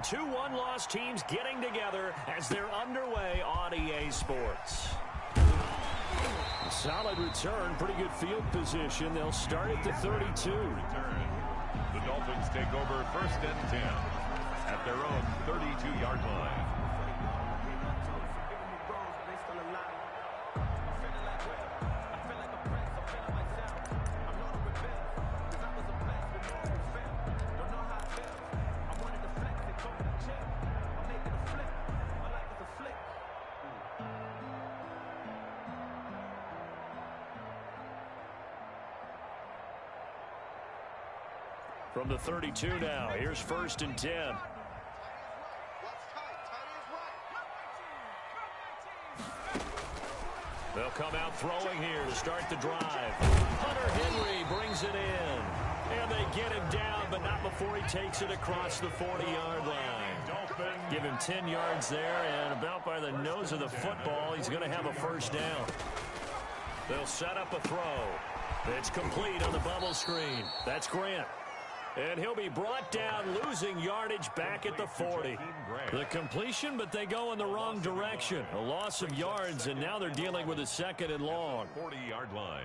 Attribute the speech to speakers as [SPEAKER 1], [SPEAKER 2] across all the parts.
[SPEAKER 1] And two one-loss teams getting together as they're underway on EA Sports. Solid return, pretty good field position. They'll start at the 32.
[SPEAKER 2] The Dolphins take over 1st and 10 at their own 32-yard line.
[SPEAKER 1] From the 32 now, here's 1st and 10. They'll come out throwing here to start the drive. Hunter Henry brings it in. And they get him down, but not before he takes it across the 40-yard line. Give him 10 yards there, and about by the nose of the football, he's going to have a 1st down. They'll set up a throw. It's complete on the bubble screen. That's Grant. And he'll be brought down, losing yardage back at the 40. The completion, but they go in the wrong direction. A loss of yards, and now they're dealing with a 2nd and long.
[SPEAKER 2] 40-yard line.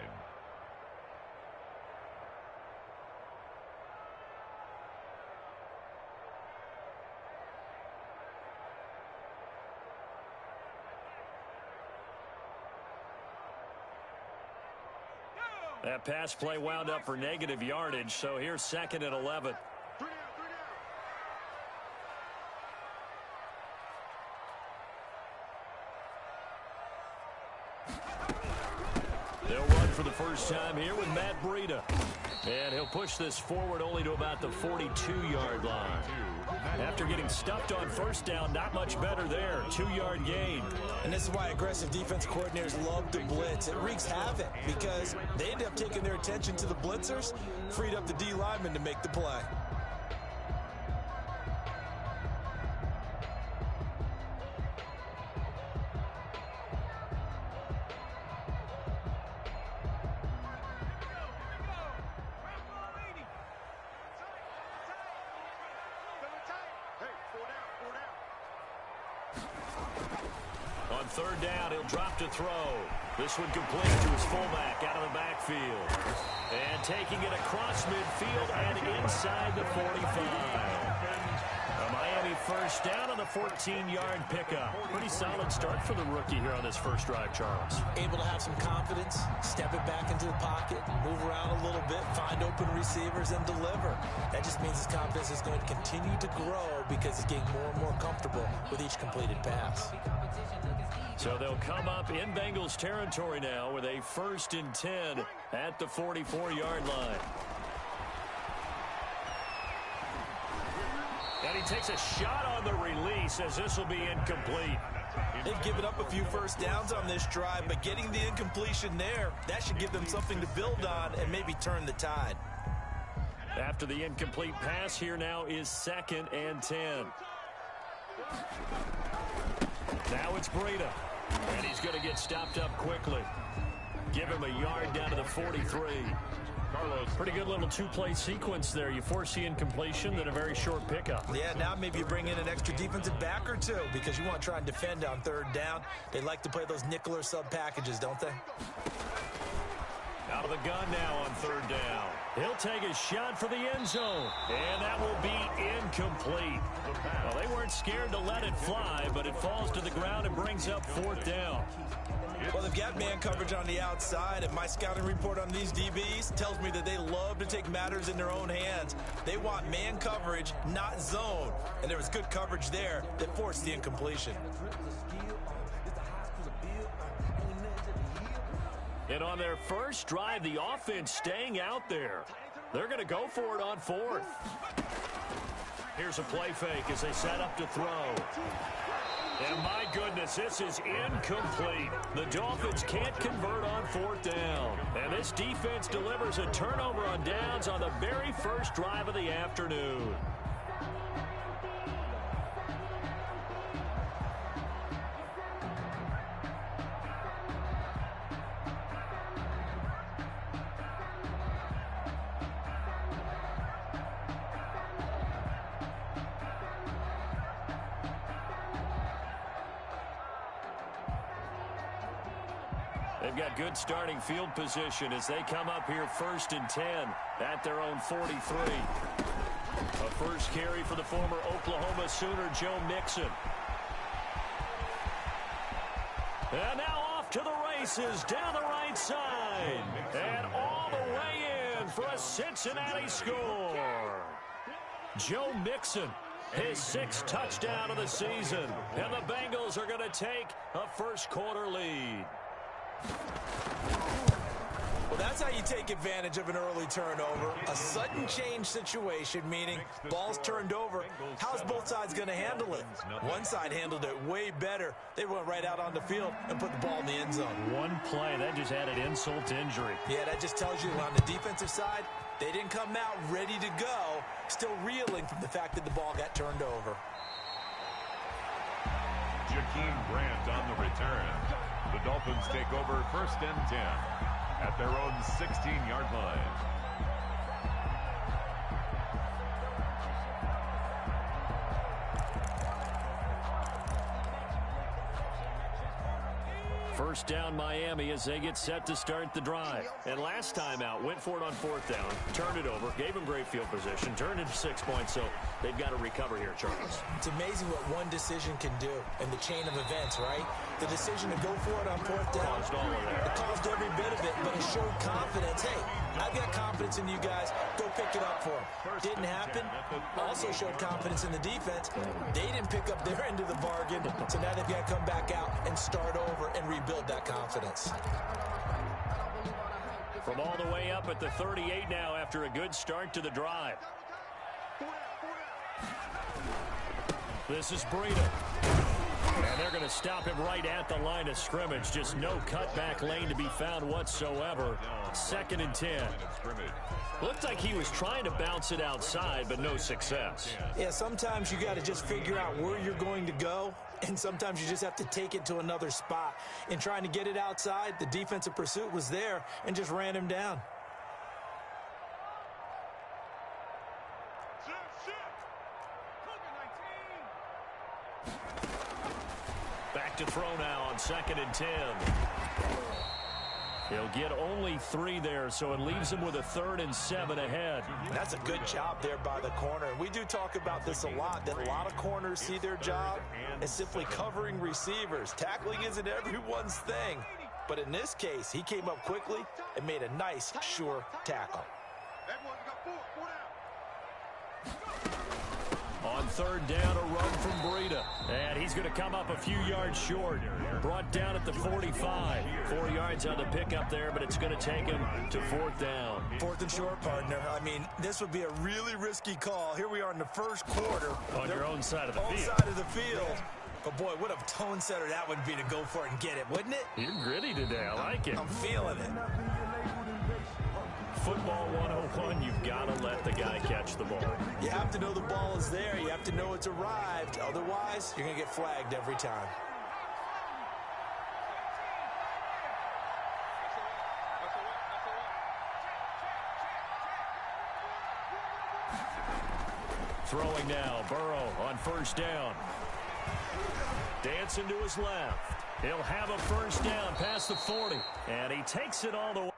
[SPEAKER 1] That pass play wound up for negative yardage, so here's 2nd and 11. They'll run for the first time here with Matt Breida. And he'll push this forward only to about the 42-yard line. After getting stuffed on 1st down, not much better there. 2-yard gain.
[SPEAKER 3] And this is why aggressive defense coordinators love to blitz. It wreaks havoc because they end up taking their attention to the blitzers, freed up the D lineman to make the play.
[SPEAKER 1] On 3rd down, he'll drop to throw. This one complete to his fullback out of the backfield. And taking it across midfield and inside the 45. A Miami 1st down on the 14-yard pickup. Pretty solid start for the rookie here on this first drive, Charles.
[SPEAKER 3] Able to have some confidence, step it back into the pocket, move around a little bit, find open receivers, and deliver. That just means his confidence is going to continue to grow because he's getting more and more comfortable with each completed pass.
[SPEAKER 1] So they'll come up in Bengals territory now with a 1st and 10 at the 44-yard line. And he takes a shot on the release as this will be incomplete.
[SPEAKER 3] They've given up a few 1st downs on this drive, but getting the incompletion there, that should give them something to build on and maybe turn the tide.
[SPEAKER 1] After the incomplete pass, here now is 2nd and 10. Now it's Breida. And he's going to get stopped up quickly. Give him a yard down to the 43. Carlos, pretty good little 2-play sequence there. You force the incompletion, then a very short pickup.
[SPEAKER 3] Yeah, now maybe you bring in an extra defensive back or two because you want to try and defend on 3rd down. They like to play those nickel or sub packages, don't they?
[SPEAKER 1] Out of the gun now on 3rd down. He'll take a shot for the end zone. And that will be incomplete. Well, they weren't scared to let it fly, but it falls to the ground and brings up 4th down.
[SPEAKER 3] Well, they've got man coverage on the outside, and my scouting report on these DBs tells me that they love to take matters in their own hands. They want man coverage, not zone. And there was good coverage there that forced the incompletion.
[SPEAKER 1] And on their first drive, the offense staying out there. They're going to go for it on 4th. Here's a play fake as they set up to throw. And my goodness, this is incomplete. The Dolphins can't convert on 4th down. And this defense delivers a turnover on downs on the very first drive of the afternoon. They've got good starting field position as they come up here 1st and 10 at their own 43. A first carry for the former Oklahoma Sooner, Joe Mixon. And now off to the races down the right side. And all the way in for a Cincinnati score. Joe Mixon, his 6th touchdown of the season. And the Bengals are going to take a first-quarter lead.
[SPEAKER 3] Well, that's how you take advantage of an early turnover. A sudden change situation, meaning ball's turned over. How's both sides going to handle it? One side handled it way better. They went right out on the field and put the ball in the end zone.
[SPEAKER 1] One play, that just added insult to injury.
[SPEAKER 3] Yeah, that just tells you on the defensive side, they didn't come out ready to go, still reeling from the fact that the ball got turned over.
[SPEAKER 2] Jakeem Grant on the return. The Dolphins take over 1st and 10 at their own 16-yard line.
[SPEAKER 1] First down Miami as they get set to start the drive. And last time out, went for it on 4th down, turned it over, gave them great field position, turned it 6 points, so they've got to recover here, Charles.
[SPEAKER 3] It's amazing what one decision can do in the chain of events, right? The decision to go for it on 4th down,
[SPEAKER 1] Caused all of that.
[SPEAKER 3] it caused every bit of it, but it showed confidence. Hey, I've got confidence in you guys. Go pick it up for them. Didn't happen. Also showed confidence in the defense. They didn't pick up their end of the bargain, so now they've got to come back out and start over and rebuild that confidence.
[SPEAKER 1] From all the way up at the 38 now after a good start to the drive. This is Breida. And they're going to stop him right at the line of scrimmage. Just no cutback lane to be found whatsoever. 2nd and 10. Looked like he was trying to bounce it outside, but no success.
[SPEAKER 3] Yeah, sometimes you got to just figure out where you're going to go, and sometimes you just have to take it to another spot. In trying to get it outside, the defensive pursuit was there and just ran him down.
[SPEAKER 1] Back to throw now on 2nd and 10. He'll get only 3 there, so it leaves him with a 3rd and 7 ahead.
[SPEAKER 3] That's a good job there by the corner. We do talk about this a lot, that a lot of corners see their job as simply covering receivers. Tackling isn't everyone's thing. But in this case, he came up quickly and made a nice, sure tackle.
[SPEAKER 1] On 3rd down, a run from Breida. And he's going to come up a few yards short. Brought down at the 45. 4 yards on the pickup there, but it's going to take him to 4th down.
[SPEAKER 3] 4th and short, partner. I mean, this would be a really risky call. Here we are in the 1st quarter.
[SPEAKER 1] On your own side of the field.
[SPEAKER 3] Side of the field. But, boy, what a tone setter that would be to go for it and get it, wouldn't it?
[SPEAKER 1] You're gritty today. I like it.
[SPEAKER 3] I'm feeling it.
[SPEAKER 1] Football 101, you've got to let the guy catch the ball.
[SPEAKER 3] You have to know the ball is there. You have to know it's arrived. Otherwise, you're going to get flagged every time.
[SPEAKER 1] Throwing now, Burrow on 1st down. Dancing to his left. He'll have a 1st down past the 40. And he takes it all the way.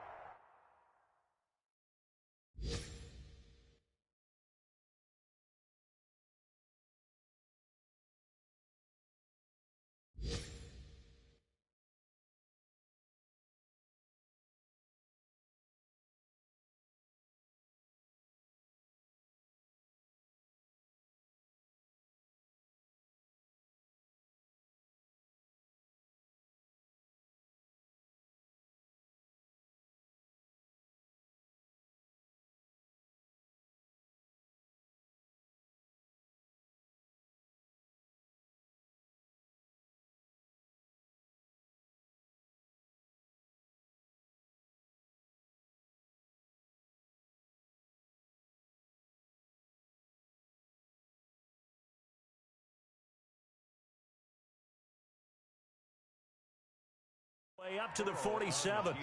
[SPEAKER 1] Way up to the 47.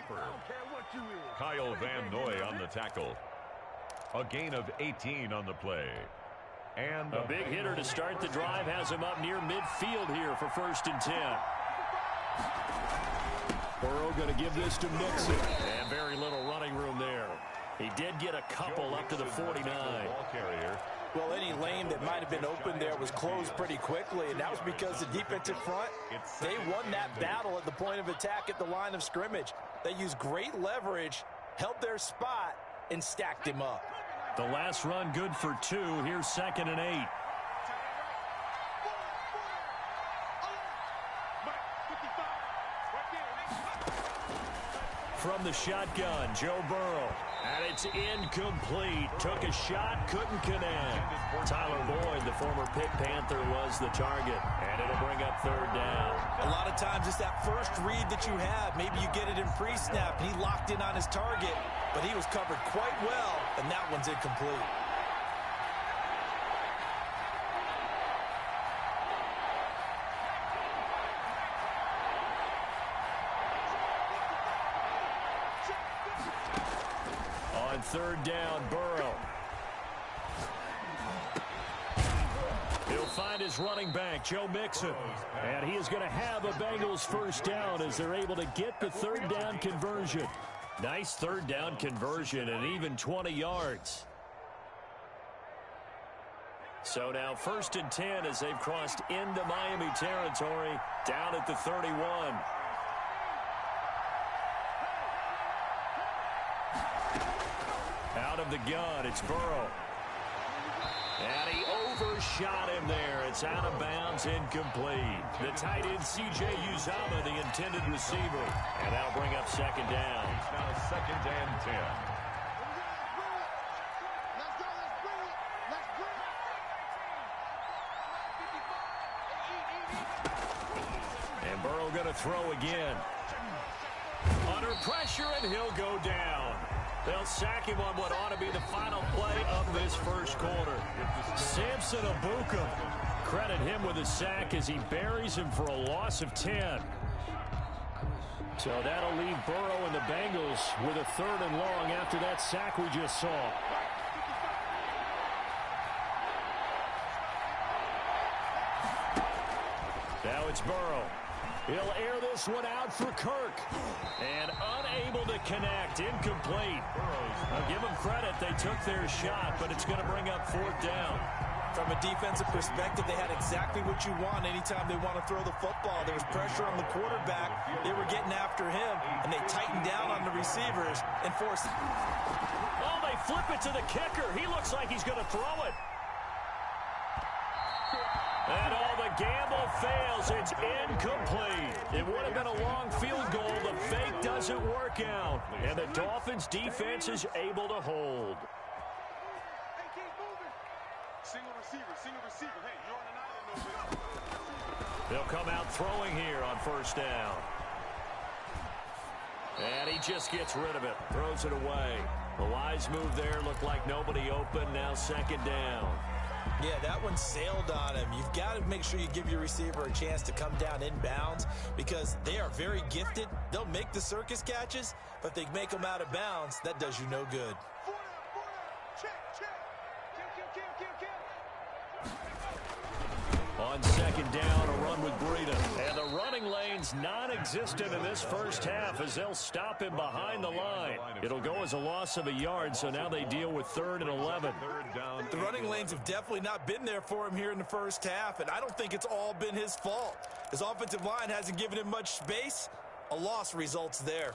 [SPEAKER 2] Kyle Van Noy on the tackle. A gain of 18 on the play. And
[SPEAKER 1] a big hitter to start the drive has him up near midfield here for 1st and 10. Burrow going to give this to Mixon. And very little running room there. He did get a couple up to the 49.
[SPEAKER 3] Well, any lane that might have been open there was closed pretty quickly, and that was because the defensive front, they won that battle at the point of attack at the line of scrimmage. They used great leverage, held their spot, and stacked him up.
[SPEAKER 1] The last run good for 2. Here's 2nd and 8. From the shotgun, Joe Burrow. And it's incomplete. Took a shot, couldn't connect. Tyler Boyd, the former Pitt Panther, was the target. And it'll bring up 3rd down.
[SPEAKER 3] A lot of times it's that first read that you have. Maybe you get it in pre-snap. He locked in on his target, but he was covered quite well, and that one's incomplete.
[SPEAKER 1] On 3rd down, Burrow. He'll find his running back, Joe Mixon. And he is going to have a Bengals 1st down as they're able to get the 3rd down conversion. Nice 3rd down conversion and even 20 yards. So now 1st and 10 as they've crossed into Miami territory, down at the 31. Out of the gun, it's Burrow. And he overshot him there. It's out of bounds, incomplete. The tight end, C.J. Uzomah, the intended receiver. And that'll bring up 2nd down.
[SPEAKER 2] It's now 2nd and 10.
[SPEAKER 1] And Burrow going to throw again. Under pressure, and he'll go down. They'll sack him on what ought to be the final play of this 1st quarter. Samson Abuka, credit him with a sack as he buries him for a loss of 10. So that'll leave Burrow and the Bengals with a 3rd and long after that sack we just saw. Now it's Burrow. He'll air this one out for Kirk. And unable to connect. Incomplete. I'll give them credit. They took their shot, but it's going to bring up 4th down.
[SPEAKER 3] From a defensive perspective, they had exactly what you want anytime they want to throw the football. There was pressure on the quarterback. They were getting after him, and they tightened down on the receivers and forced it.
[SPEAKER 1] Oh, they flip it to the kicker. He looks like he's going to throw it. And all the gamble fails. It's incomplete. It would have been a long field goal. The fake doesn't work out. And the Dolphins defense is able to hold.
[SPEAKER 4] Hey, keep moving. Single receiver. Hey, you're on an island over there.
[SPEAKER 1] They'll come out throwing here on 1st down. And he just gets rid of it. Throws it away. The wise move there. Looked like nobody open. Now 2nd down.
[SPEAKER 3] Yeah, that one sailed on him. You've got to make sure you give your receiver a chance to come down inbounds because they are very gifted. They'll make the circus catches, but they make them out of bounds. That does you no good.
[SPEAKER 4] Check.
[SPEAKER 1] On 2nd down, a run with Breida. And the running lane's non-existent in this 1st half as they'll stop him behind the line. It'll go as a loss of a yard, so now they deal with 3rd and 11.
[SPEAKER 3] The running lanes have definitely not been there for him here in the 1st half, and I don't think it's all been his fault. His offensive line hasn't given him much space. A loss results there.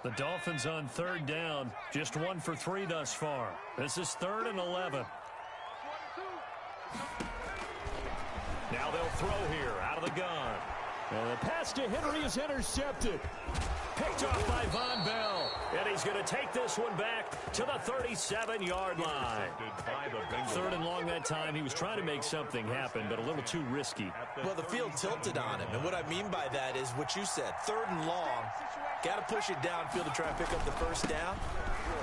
[SPEAKER 1] The Dolphins on 3rd down, just 1 for 3 thus far. This is 3rd and 11. Now they'll throw here out of the gun. And the pass to Henry is intercepted. Picked off by Von Bell. And he's going to take this one back to the 37-yard line. 3rd and long that time. He was trying to make something happen, but a little too risky.
[SPEAKER 3] Well, the field tilted on him. And what I mean by that is what you said. 3rd and long. Got to push it downfield to try and pick up the 1st down.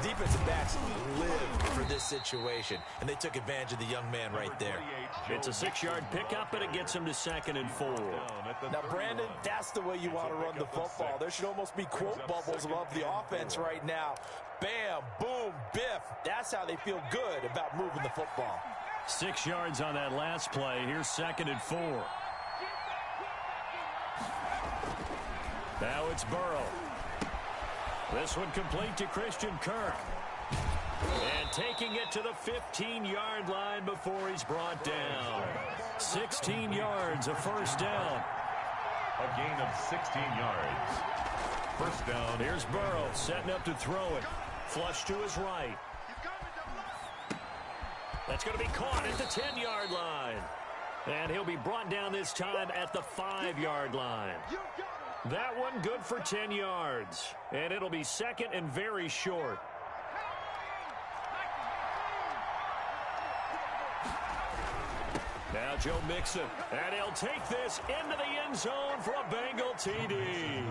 [SPEAKER 3] Defensive backs lived for this situation, and they took advantage of the young man right there.
[SPEAKER 1] It's a 6-yard pickup, and it gets him to 2nd and 4.
[SPEAKER 3] Now, Brandon, that's the way you want to run the football. There should almost be quote bubbles above the offense right now. Bam, boom, biff. That's how they feel good about moving the football.
[SPEAKER 1] 6 yards on that last play. Here's 2nd and 4. Now it's Burrow. This one complete to Christian Kirk. And taking it to the 15-yard line before he's brought down. 16 yards, a first down.
[SPEAKER 2] A gain of 16 yards. First down.
[SPEAKER 1] Here's Burrow setting up to throw it. Flush to his right. That's going to be caught at the 10-yard line. And he'll be brought down this time at the 5-yard line. That one good for 10 yards. And it'll be 2nd and very short. Now Joe Mixon. And he'll take this into the end zone for a Bengal TD.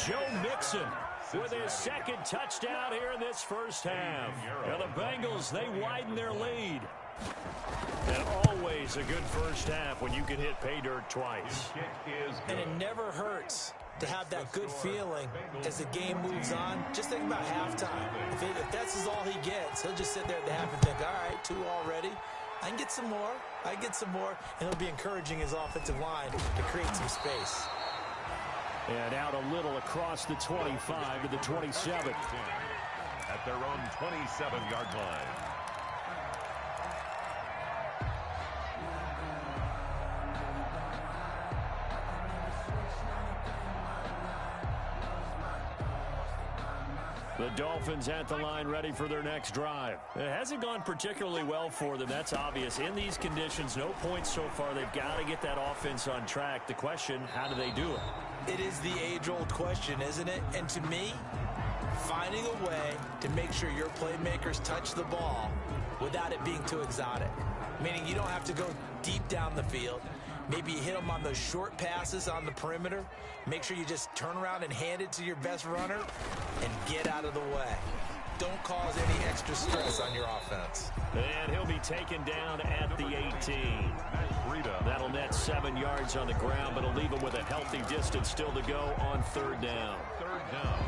[SPEAKER 1] Joe Mixon with his 2nd touchdown here in this first half. Now the Bengals, they widen their lead. And always a good first half when you can hit pay dirt twice.
[SPEAKER 3] And it never hurts to have that good feeling as the game moves on. Just think about halftime. If that's all he gets, he'll just sit there at the half and think, all right, 2 already. I can get some more. I get some more. And he'll be encouraging his offensive line to create some space.
[SPEAKER 1] And out a little across the 25 to the 27.
[SPEAKER 2] At their own 27-yard line.
[SPEAKER 1] The Dolphins at the line ready for their next drive. It hasn't gone particularly well for them. That's obvious. In these conditions, no points so far. They've got to get that offense on track. The question, how do they do it?
[SPEAKER 3] It is the age-old question, isn't it? And to me, finding a way to make sure your playmakers touch the ball without it being too exotic. Meaning you don't have to go deep down the field. Maybe you hit them on those short passes on the perimeter. Make sure you just turn around and hand it to your best runner and get out of the way. Don't cause any extra stress on your offense.
[SPEAKER 1] And he'll be taken down at the 18. That'll net 7 yards on the ground, but it'll leave him with a healthy distance still to go on 3rd down.
[SPEAKER 2] 3rd down.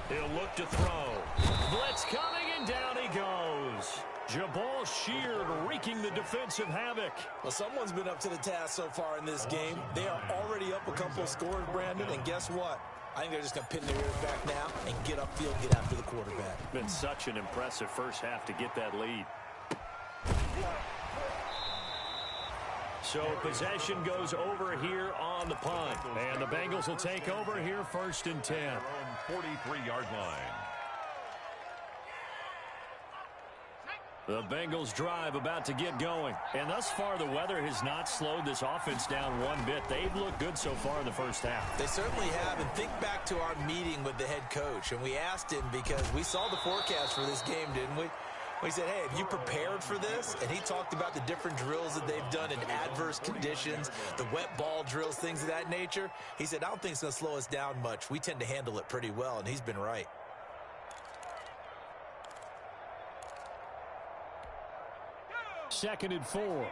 [SPEAKER 1] He'll look to throw. Blitz coming, and down he goes. Jabal Sheard wreaking the defensive havoc.
[SPEAKER 3] Well, someone's been up to the task so far in this game. They are already up a couple of scores, Brandon, and guess what? I think they're just going to pin their ears back now and get upfield, get after the quarterback.
[SPEAKER 1] Been such an impressive first half to get that lead. So possession goes over here on the punt. And the Bengals will take over here 1st and 10.
[SPEAKER 2] 43-yard line.
[SPEAKER 1] The Bengals drive about to get going. And thus far, the weather has not slowed this offense down one bit. They've looked good so far in the first half.
[SPEAKER 3] They certainly have. And think back to our meeting with the head coach. And we asked him because we saw the forecast for this game, didn't we? We said, hey, have you prepared for this? And he talked about the different drills that they've done in adverse conditions, the wet ball drills, things of that nature. He said, I don't think it's going to slow us down much. We tend to handle it pretty well, and he's been right.
[SPEAKER 1] Second and 4.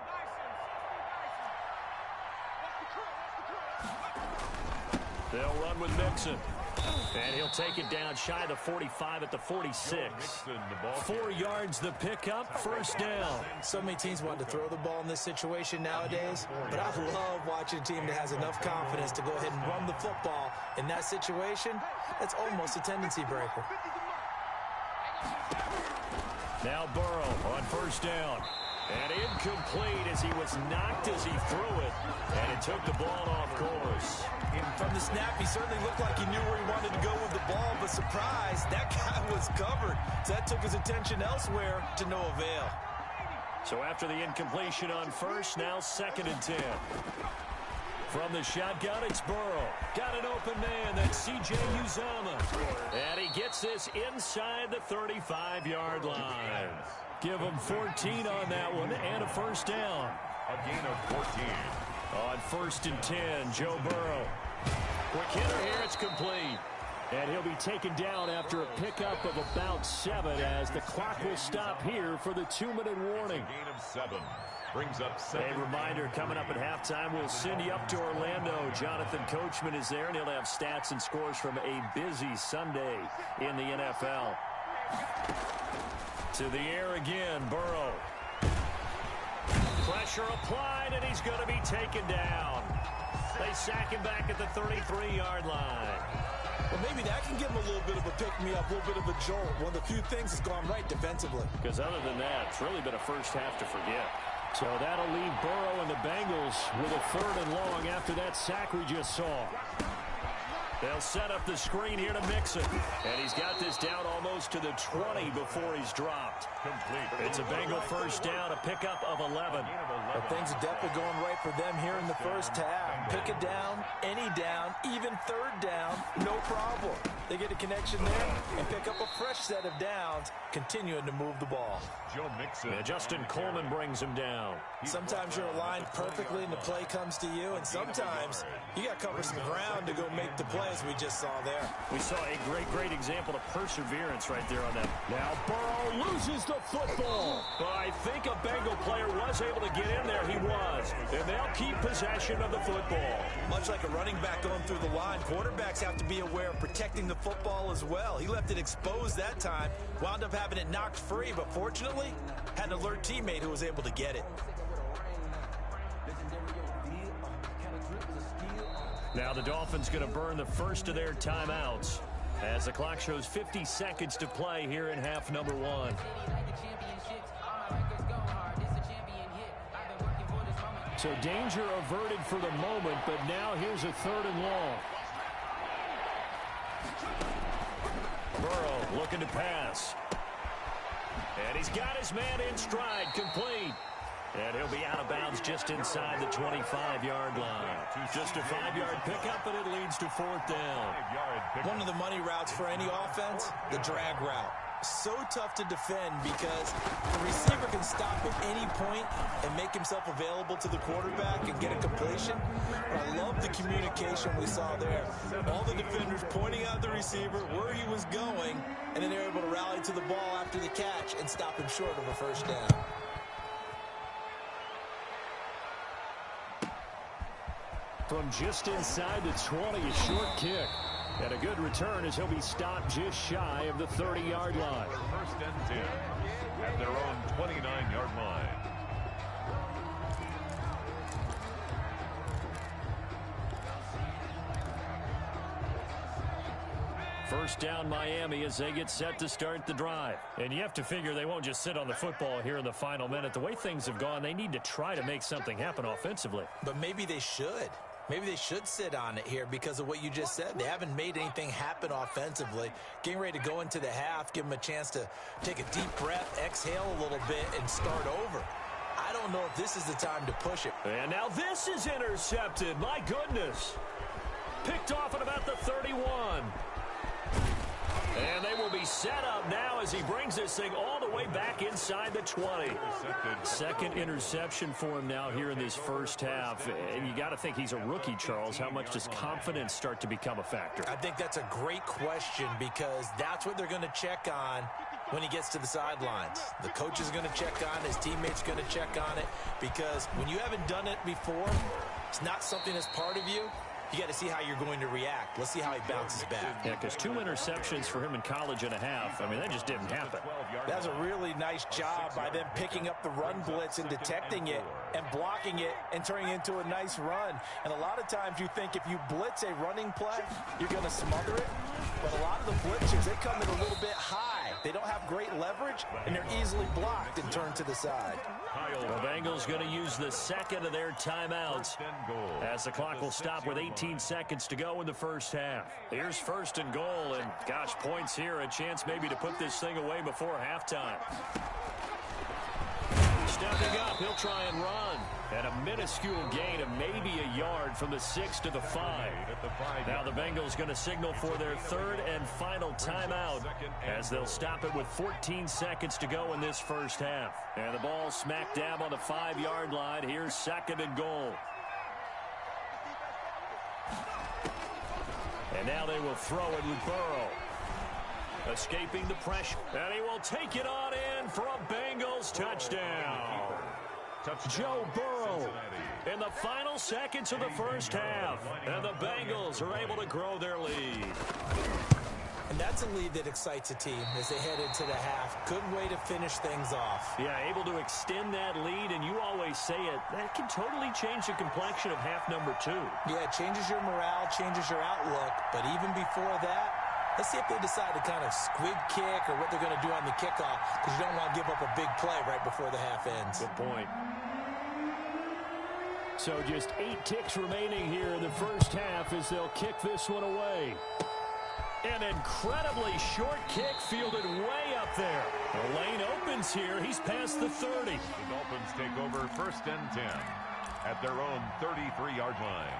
[SPEAKER 1] They'll run with Mixon. And he'll take it down shy of the 45 at the 46. 4 yards the pickup, 1st down.
[SPEAKER 3] So many teams want to throw the ball in this situation nowadays, but I love watching a team that has enough confidence to go ahead and run the football in that situation. That's almost a tendency breaker.
[SPEAKER 1] Now Burrow on 1st down. And incomplete as he was knocked as he threw it. And it took the ball off course.
[SPEAKER 3] From the snap, he certainly looked like he knew where he wanted to go with the ball, but surprise, that guy was covered. So that took his attention elsewhere to no avail.
[SPEAKER 1] So after the incompletion on 1st, now 2nd and 10. From the shotgun, it's Burrow. Got an open man, that's C.J. Uzomah. And he gets this inside the 35-yard line. Give him 14 on that one and a 1st down.
[SPEAKER 2] A gain of 14.
[SPEAKER 1] On 1st and 10, Joe Burrow. Quick hitter here, it's complete. And he'll be taken down after a pickup of about 7 as the clock will stop here for the 2-minute warning.
[SPEAKER 2] A gain of 7. Brings up
[SPEAKER 1] A reminder, coming up at halftime, we'll send you up to Orlando. Jonathan Coachman is there, and he'll have stats and scores from a busy Sunday in the NFL. To the air again, Burrow. Pressure applied, and he's going to be taken down. They sack him back at the 33-yard line.
[SPEAKER 3] Well, maybe that can give him a little bit of a pick-me-up, a little bit of a jolt. One of the few things that's gone right defensively.
[SPEAKER 1] Because other than that, it's really been a first half to forget. So that'll leave Burrow and the Bengals with a 3rd and long after that sack we just saw. They'll set up the screen here to Mixon. And he's got this down almost to the 20 before he's dropped. It's a Bengal first down, a pickup of 11.
[SPEAKER 3] But things are definitely going right for them here in the first half. Pick it down, any down, even 3rd down, no problem. They get a connection there and pick up a fresh set of downs, continuing to move the ball.
[SPEAKER 2] Joe Mixon.
[SPEAKER 1] Yeah, Justin Coleman brings him down.
[SPEAKER 3] Sometimes you're aligned perfectly and the play comes to you, and sometimes you got to cover some ground to go make the play, as we just saw there.
[SPEAKER 1] We saw a great example of perseverance right there on that. Now Burrow loses the football. But I think a Bengal player was able to get in there. He was. And they'll keep possession of the football.
[SPEAKER 3] Much like a running back going through the line, quarterbacks have to be aware of protecting the football as well. He left it exposed that time, wound up having it knocked free, but fortunately had an alert teammate who was able to get it.
[SPEAKER 1] Now the Dolphins going to burn the first of their timeouts as the clock shows 50 seconds to play here in half number 1. So danger averted for the moment, but now here's a 3rd and long. Burrow looking to pass. And he's got his man in stride, complete. And he'll be out of bounds just inside the 25-yard line. Just a 5-yard pickup, but it leads to 4th down.
[SPEAKER 3] One of the money routes for any offense, the drag route. So tough to defend because the receiver can stop at any point and make himself available to the quarterback and get a completion. But I love the communication we saw there. All the defenders pointing out the receiver, where he was going, and then they're able to rally to the ball after the catch and stop him short of a first down.
[SPEAKER 1] From just inside the 20, a short kick. And a good return as he'll be stopped just shy of the 30-yard line.
[SPEAKER 2] First and 10 at their own 29-yard line.
[SPEAKER 1] First down Miami as they get set to start the drive. And you have to figure they won't just sit on the football here in the final minute. The way things have gone, they need to try to make something happen offensively.
[SPEAKER 3] But maybe they should. Maybe they should sit on it here because of what you just said. They haven't made anything happen offensively. Getting ready to go into the half, give them a chance to take a deep breath, exhale a little bit, and start over. I don't know if this is the time to push it.
[SPEAKER 1] And now this is intercepted. My goodness. Picked off at about the 31. And they will be set up now as he brings this thing all the way back inside the 20. Second interception for him now here in this first half. And you got to think he's a rookie, Charles. How much does confidence start to become a factor?
[SPEAKER 3] I think that's a great question because that's what they're going to check on when he gets to the sidelines. The coach is going to check on it. His teammates going to check on it because when you haven't done it before, it's not something that's part of you. You got to see how you're going to react. Let's see how he bounces back.
[SPEAKER 1] Yeah, because 2 interceptions for him in college and a half. I mean, that just didn't happen.
[SPEAKER 3] That was a really nice job by them picking up the run blitz and detecting it and blocking it and turning it into a nice run. And a lot of times you think if you blitz a running play, you're going to smother it. But a lot of the blitzers, they come in a little bit high. They don't have great leverage, and they're easily blocked and turned to the side.
[SPEAKER 1] The Bengals going to use the second of their timeouts as the clock will stop with 18 seconds to go in the first half. Here's first and goal, and gosh, points here, a chance maybe to put this thing away before halftime. Stepping up, he'll try and run. And a minuscule gain of maybe a yard from the 6 to the 5. Now the Bengals going to signal for their third and final timeout as they'll stop it with 14 seconds to go in this first half. And the ball smack dab on the 5-yard line. Here's second and goal. And now they will throw it with Burrow. Escaping the pressure. And he will take it on in for a Bengals touchdown. Joe Burrow in the final seconds of the first half. And the Bengals are able to grow their lead.
[SPEAKER 3] And that's a lead that excites a team as they head into the half. Good way to finish things off.
[SPEAKER 1] Yeah, able to extend that lead, and you always say it, that can totally change the complexion of half number 2.
[SPEAKER 3] Yeah, it changes your morale, changes your outlook. But even before that, let's see if they decide to kind of squib kick or what they're going to do on the kickoff, because you don't want to give up a big play right before the half ends.
[SPEAKER 1] Good point. So just 8 ticks remaining here in the first half as they'll kick this one away. An incredibly short kick fielded way up there. The lane opens here. He's past the 30.
[SPEAKER 2] The Dolphins take over 1st and 10 at their own 33-yard line.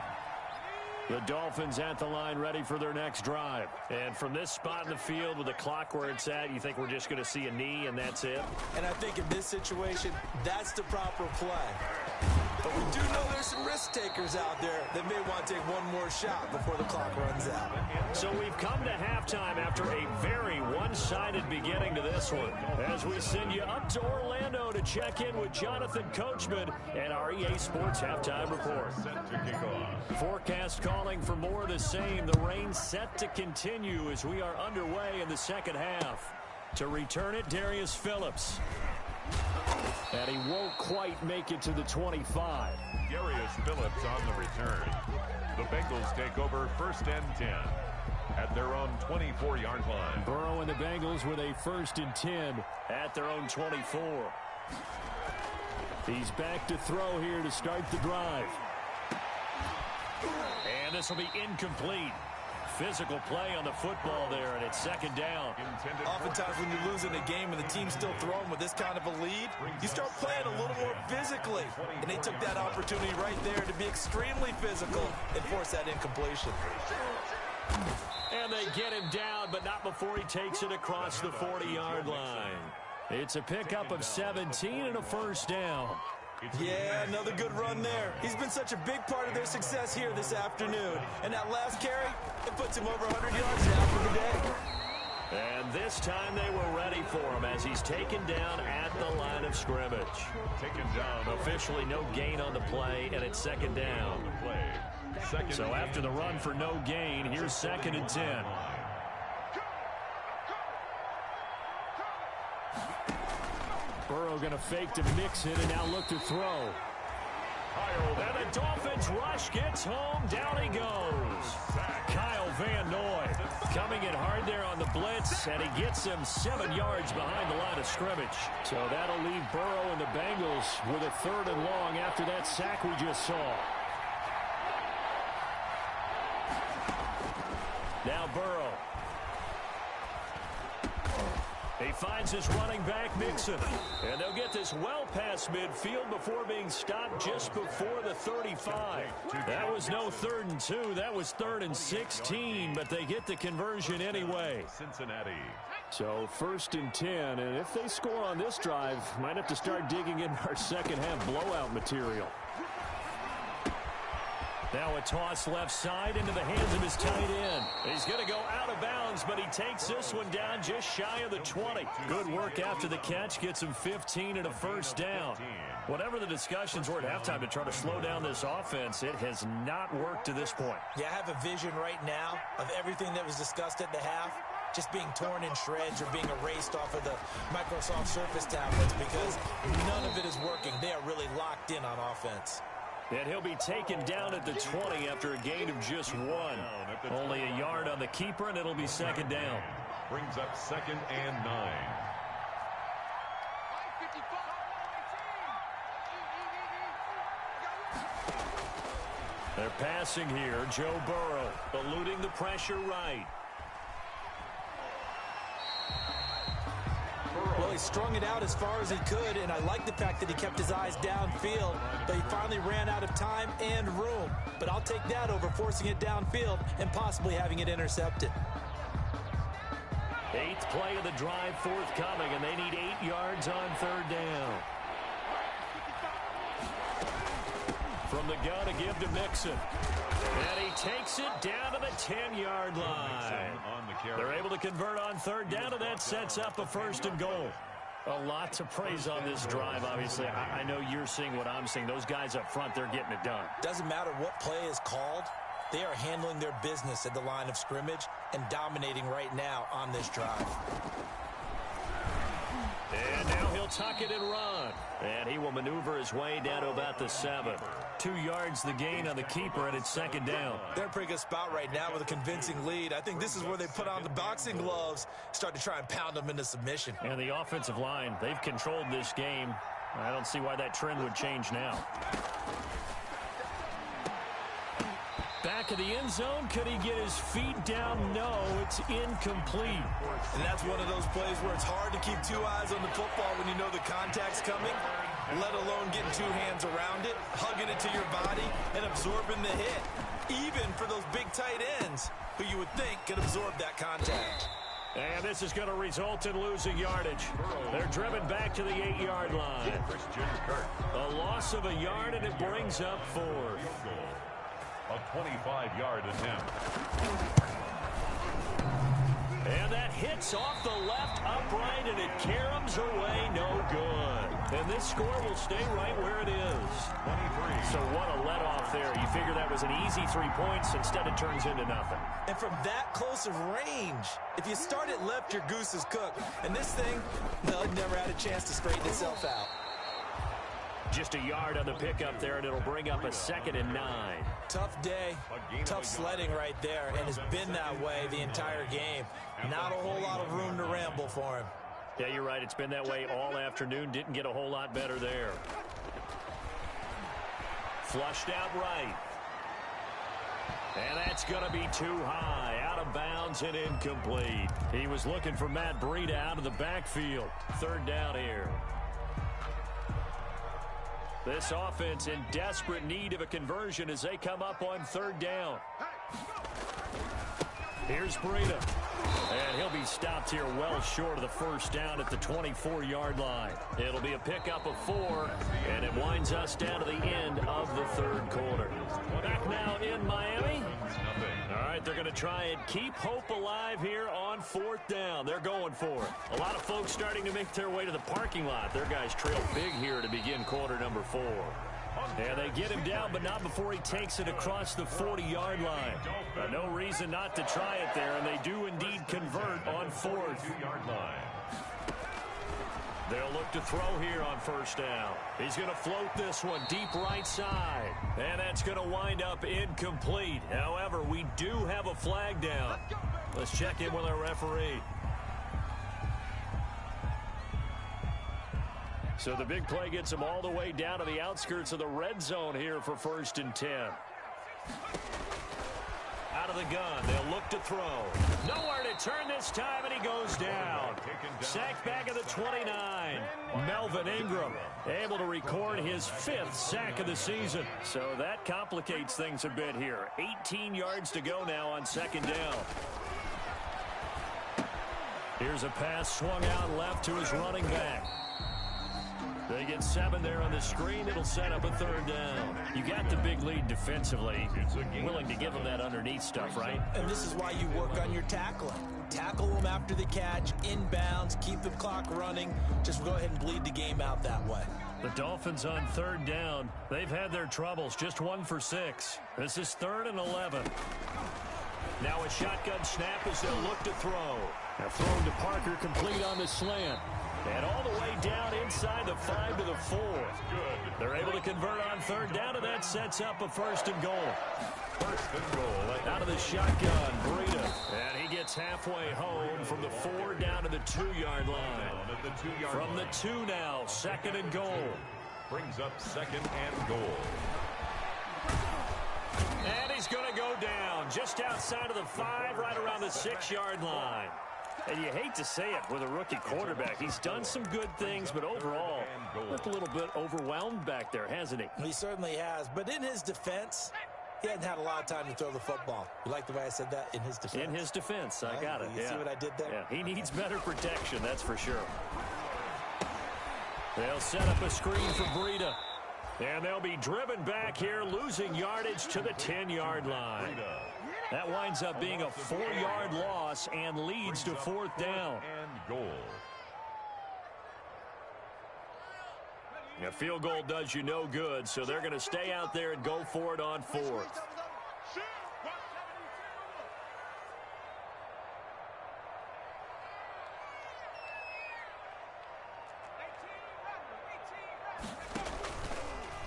[SPEAKER 1] The Dolphins at the line ready for their next drive. And from this spot in the field with the clock where it's at, you think we're just going to see a knee and that's it?
[SPEAKER 3] And I think in this situation, that's the proper play. But we do know there's some risk takers out there that may want to take one more shot before the clock runs out.
[SPEAKER 1] So we've come to halftime after a very one-sided beginning to this one. As we send you up to Orlando to check in with Jonathan Coachman and our EA Sports Halftime Report.
[SPEAKER 2] Set to kick off.
[SPEAKER 1] Forecast calling for more of the same. The rain set to continue as we are underway in the second half. To return it, Darius Phillips. And he won't quite make it to the 25.
[SPEAKER 2] Darius Phillips on the return. The Bengals take over 1st and 10 at their own 24-yard line.
[SPEAKER 1] Burrow and the Bengals with a 1st and 10 at their own 24. He's back to throw here to start the drive. And this will be incomplete. Physical play on the football there, and it's 2nd down.
[SPEAKER 3] Oftentimes when you're losing a game and the team's still throwing with this kind of a lead, you start playing a little more physically. And they took that opportunity right there to be extremely physical and force that incompletion.
[SPEAKER 1] And they get him down, but not before he takes it across the 40-yard line. It's a pickup of 17 and a 1st down.
[SPEAKER 3] Yeah, another good run there. He's been such a big part of their success here this afternoon. And that last carry, it puts him over 100 yards now for the day.
[SPEAKER 1] And this time they were ready for him as he's taken down at the line of scrimmage.
[SPEAKER 2] Taken down.
[SPEAKER 1] Officially no gain on the play, and it's 2nd down. So after the run for no gain, here's 2nd and 10. Burrow going to fake to mix it and now look to throw. And the Dolphins rush gets home. Down he goes. Kyle Van Noy coming in hard there on the blitz, and he gets him 7 yards behind the line of scrimmage. So that'll leave Burrow and the Bengals with a 3rd and long after that sack we just saw. Now Burrow. He finds his running back, Mixon. And they'll get this well past midfield before being stopped just before the 35. That was no 3rd and 2. That was 3rd and 16, but they get the conversion anyway.
[SPEAKER 2] Cincinnati.
[SPEAKER 1] So 1st and 10, and if they score on this drive, might have to start digging in our second half blowout material. Now a toss left side into the hands of his tight end. He's going to go out of bounds, but he takes this one down just shy of the 20. Good work after the catch. Gets him 15 and a 1st down. Whatever the discussions were at halftime to try to slow down this offense, it has not worked to this point.
[SPEAKER 3] Yeah, I have a vision right now of everything that was discussed at the half just being torn in shreds or being erased off of the Microsoft Surface tablets because none of it is working. They are really locked in on offense.
[SPEAKER 1] And he'll be taken down at the 20 after a gain of just 1. Only a yard on the keeper, and it'll be 2nd down.
[SPEAKER 2] Brings up 2nd and 9.
[SPEAKER 1] They're passing here. Joe Burrow eluding the pressure right.
[SPEAKER 3] Well, he strung it out as far as he could, and I like the fact that he kept his eyes downfield, but he finally ran out of time and room. But I'll take that over forcing it downfield and possibly having it intercepted.
[SPEAKER 1] 8th play of the drive forthcoming, and they need 8 yards on 3rd down. From the gun to give to Mixon. And he takes it down to the 10-yard line. They're able to convert on 3rd down, and that sets up a 1st and goal. A lot to praise on this drive, obviously. I know you're seeing what I'm seeing. Those guys up front, they're getting it done.
[SPEAKER 3] Doesn't matter what play is called. They are handling their business at the line of scrimmage and dominating right now on this drive.
[SPEAKER 1] And now he'll tuck it and run. And he will maneuver his way down to about the 7. 2 yards the gain on the keeper, and it's second down.
[SPEAKER 3] They're in a pretty good spot right now with a convincing lead. I think this is where they put on the boxing gloves, start to try and pound them into submission.
[SPEAKER 1] And the offensive line, they've controlled this game. I don't see why that trend would change now. Back of the end zone. Could he get his feet down? No, it's incomplete.
[SPEAKER 3] And that's one of those plays where it's hard to keep 2 eyes on the football when you know the contact's coming, let alone getting 2 hands around it, hugging it to your body, and absorbing the hit. Even for those big tight ends who you would think could absorb that contact.
[SPEAKER 1] And this is going to result in losing yardage. They're driven back to the 8-yard line. A loss of a yard, and it brings up 4th.
[SPEAKER 2] A 25-yard attempt.
[SPEAKER 1] And that hits off the left upright, and it caroms away, no good. And this score will stay right where it is.
[SPEAKER 2] 23.
[SPEAKER 1] So what a let-off there. You figure that was an easy 3 points. Instead, it turns into nothing.
[SPEAKER 3] And from that close of range, if you start it left, your goose is cooked. And this thing, no, it never had a chance to straighten itself out.
[SPEAKER 1] Just a yard on the pickup there, and it'll bring up a 2nd and 9.
[SPEAKER 3] Tough day, tough sledding right there, and it's been that way the entire game. Not a whole lot of room to ramble for him.
[SPEAKER 1] Yeah, you're right. It's been that way all afternoon. Didn't get a whole lot better there. Flushed out right. And that's going to be too high. Out of bounds and incomplete. He was looking for Matt Breida out of the backfield. 3rd down here. This offense in desperate need of a conversion as they come up on 3rd down. Here's Breida. And he'll be stopped here well short of the 1st down at the 24-yard line. It'll be a pickup of 4, and it winds us down to the end of the 3rd quarter. Back now in Miami. All right, they're going to try and keep hope alive here on 4th down. They're going for it. A lot of folks starting to make their way to the parking lot. Their guys trail big here to begin quarter number 4. And they get him down, but not before he takes it across the 40-yard line. No reason not to try it there, and they do indeed convert on 4th. They'll look to throw here on 1st down. He's going to float this one deep right side. And that's going to wind up incomplete. However, we do have a flag down. Let's check in with our referee. So the big play gets him all the way down to the outskirts of the red zone here for 1st and 10. Out of the gun, they'll look to throw. Nowhere to turn this time, and he goes down. Sacked back at the 29. Melvin Ingram able to record his 5th sack of the season. So that complicates things a bit here. 18 yards to go now on 2nd down. Here's a pass swung out left to his running back. They get 7 there on the screen. It'll set up a 3rd down. You got the big lead defensively. Willing to give them that underneath stuff, right?
[SPEAKER 3] And this is why you work on your tackling. Tackle them after the catch, inbounds, keep the clock running. Just go ahead and bleed the game out that way.
[SPEAKER 1] The Dolphins on 3rd down. They've had their troubles. Just 1 for 6. This is 3rd and 11. Now a shotgun snap as they'll look to throw. Now thrown to Parker, complete on the slant. And all the way down inside the 5 to the 4. They're able to convert on 3rd down, and that sets up a 1st and goal.
[SPEAKER 2] 1st and goal.
[SPEAKER 1] Out of the shotgun, Breida. And he gets halfway home from the 4 down to the 2-yard line. From the 2 now, 2nd and goal.
[SPEAKER 2] Brings up 2nd and goal.
[SPEAKER 1] And he's going to go down just outside of the 5, right around the 6-yard line. And you hate to say it with a rookie quarterback. He's done some good things, but overall, looked a little bit overwhelmed back there, hasn't he?
[SPEAKER 3] He certainly has. But in his defense, he hadn't had a lot of time to throw the football. You like the way I said that? In his defense.
[SPEAKER 1] In his defense. I got it.
[SPEAKER 3] You see what I did there?
[SPEAKER 1] Yeah, he needs better protection, that's for sure. They'll set up a screen for Breida. And they'll be driven back here, losing yardage to the 10-yard line. That winds up being a 4-yard loss and leads to 4th down.
[SPEAKER 2] And goal.
[SPEAKER 1] A field goal does you no good, so they're going to stay out there and go for it on fourth.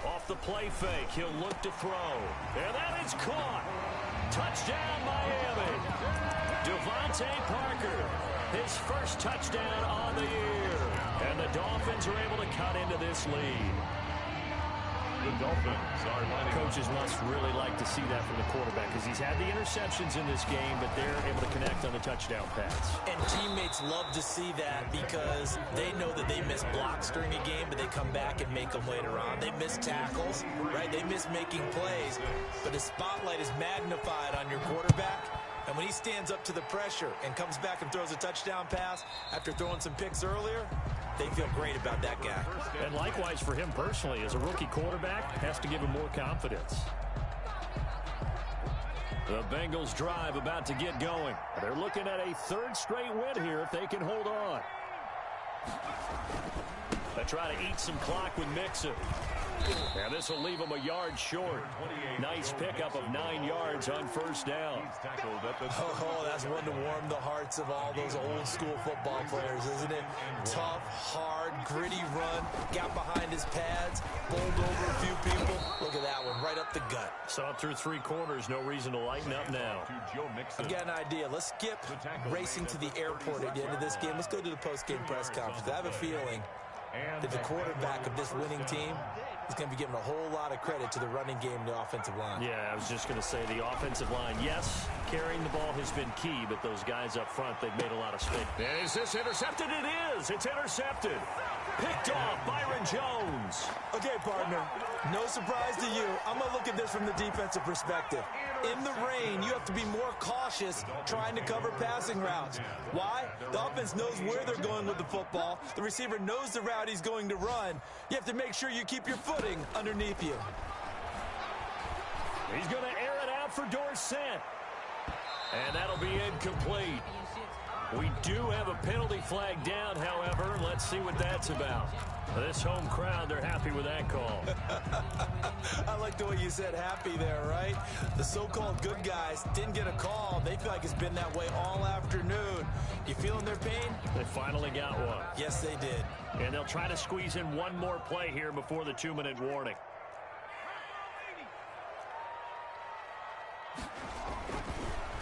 [SPEAKER 1] Off the play fake, he'll look to throw. And that is caught. Touchdown, Miami. Devontae Parker, his first touchdown on the year. And the Dolphins are able to cut into this lead.
[SPEAKER 2] The Dolphins are lining up.
[SPEAKER 1] Coaches must really like to see that from the quarterback because he's had the interceptions in this game, but they're able to connect on the touchdown pass.
[SPEAKER 3] And teammates love to see that because they know that they miss blocks during a game, but they come back and make them later on. They miss tackles, right? They miss making plays, but the spotlight is magnified on your quarterback. And when he stands up to the pressure and comes back and throws a touchdown pass after throwing some picks earlier, they feel great about that guy.
[SPEAKER 1] And likewise for him personally, as a rookie quarterback, has to give him more confidence. The Bengals drive about to get going. They're looking at a third straight win here if they can hold on. They try to eat some clock with Mixon. And this will leave him a yard short. Nice pickup of 9 yards on first down.
[SPEAKER 3] Oh, that's one to warm the hearts of all those old school football players, isn't it? Tough, hard, gritty run. Got behind his pads, bowled over a few people. Look at that one, right up the gut.
[SPEAKER 1] Saw it through 3 quarters. No reason to lighten up now.
[SPEAKER 3] I've got an idea. Let's skip racing to the airport at the end of this game. Let's go to the post-game press conference. I have a feeling that the quarterback of this winning team is going to be given a whole lot of credit to the running game and the offensive line.
[SPEAKER 1] Yeah, I was just going to say the offensive line, yes, carrying the ball has been key, but those guys up front, they've made a lot of space. Is this intercepted? It is. It's intercepted. Picked off Byron Jones.
[SPEAKER 3] Okay, partner, no surprise to you. I'm going to look at this from the defensive perspective. In the rain, you have to be more cautious trying to cover passing routes. Why? The offense knows where they're going with the football. The receiver knows the route he's going to run. You have to make sure you keep your footing underneath you.
[SPEAKER 1] He's going to air it out for Dorsett. And that'll be incomplete. We do have a penalty flag down, however. Let's see what that's about. This home crowd, they're happy with that call.
[SPEAKER 3] I like the way you said happy there, right? The so-called good guys didn't get a call. They feel like it's been that way all afternoon. You feeling their pain?
[SPEAKER 1] They finally got one.
[SPEAKER 3] Yes, they did.
[SPEAKER 1] And they'll try to squeeze in one more play here before the 2-minute warning.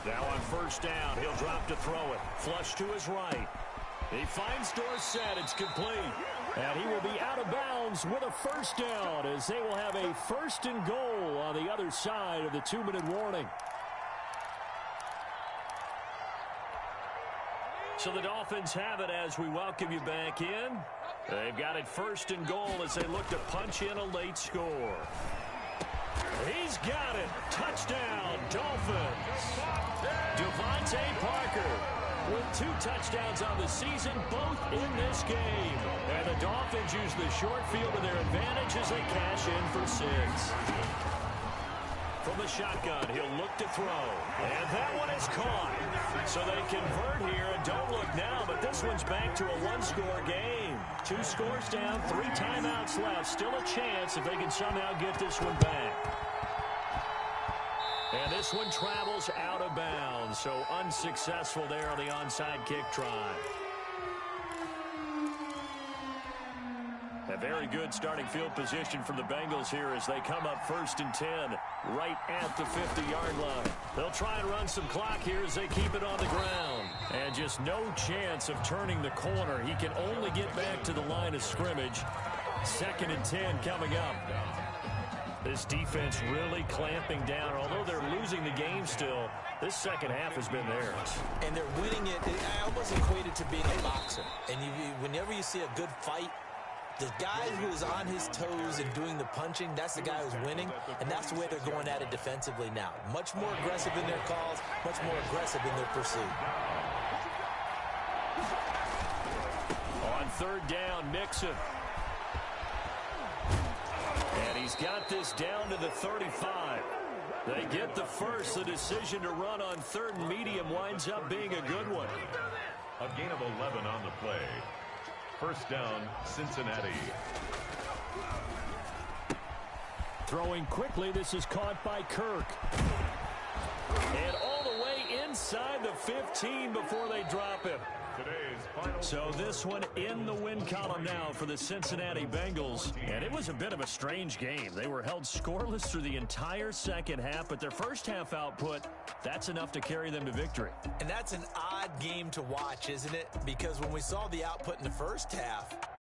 [SPEAKER 1] Now on first down, he'll drop to throw it. Flush to his right. He finds Dorsett. It's complete. And he will be out of bounds with a first down as they will have a 1st and goal on the other side of the 2-minute warning. So the Dolphins have it as we welcome you back in. They've got it 1st and goal as they look to punch in a late score. He's got it. Touchdown, Dolphins. Devontae Parker with 2 touchdowns on the season, both in this game. And the Dolphins use the short field to their advantage as they cash in for 6. From the shotgun, he'll look to throw. And that one is caught. So they convert here and don't look now, but this one's back to a 1-score game. 2 scores down, 3 timeouts left. Still a chance if they can somehow get this one back. And this one travels out of bounds, so unsuccessful there on the onside kick try. A very good starting field position from the Bengals here as they come up 1st and 10, right at the 50-yard line. They'll try and run some clock here as they keep it on the ground. And just no chance of turning the corner. He can only get back to the line of scrimmage. 2nd and 10 coming up. This defense really clamping down. Although they're losing the game still, this second half has been theirs.
[SPEAKER 3] And they're winning it. I almost equate it to being a boxer. And whenever you see a good fight, the guy who is on his toes and doing the punching, that's the guy who's winning. And that's the way they're going at it defensively now. Much more aggressive in their calls, much more aggressive in their pursuit.
[SPEAKER 1] On 3rd down, Mixon. And he's got this down to the 35. They get the first. The decision to run on 3rd and medium winds up being a good one.
[SPEAKER 2] A gain of 11 on the play. First down, Cincinnati.
[SPEAKER 1] Throwing quickly, this is caught by Kirk. And all the way inside the 15 before they drop him. So this one in the win column now for the Cincinnati Bengals. And it was a bit of a strange game. They were held scoreless through the entire second half, but their first half output, that's enough to carry them to victory.
[SPEAKER 3] And that's an odd game to watch, isn't it? Because when we saw the output in the first half,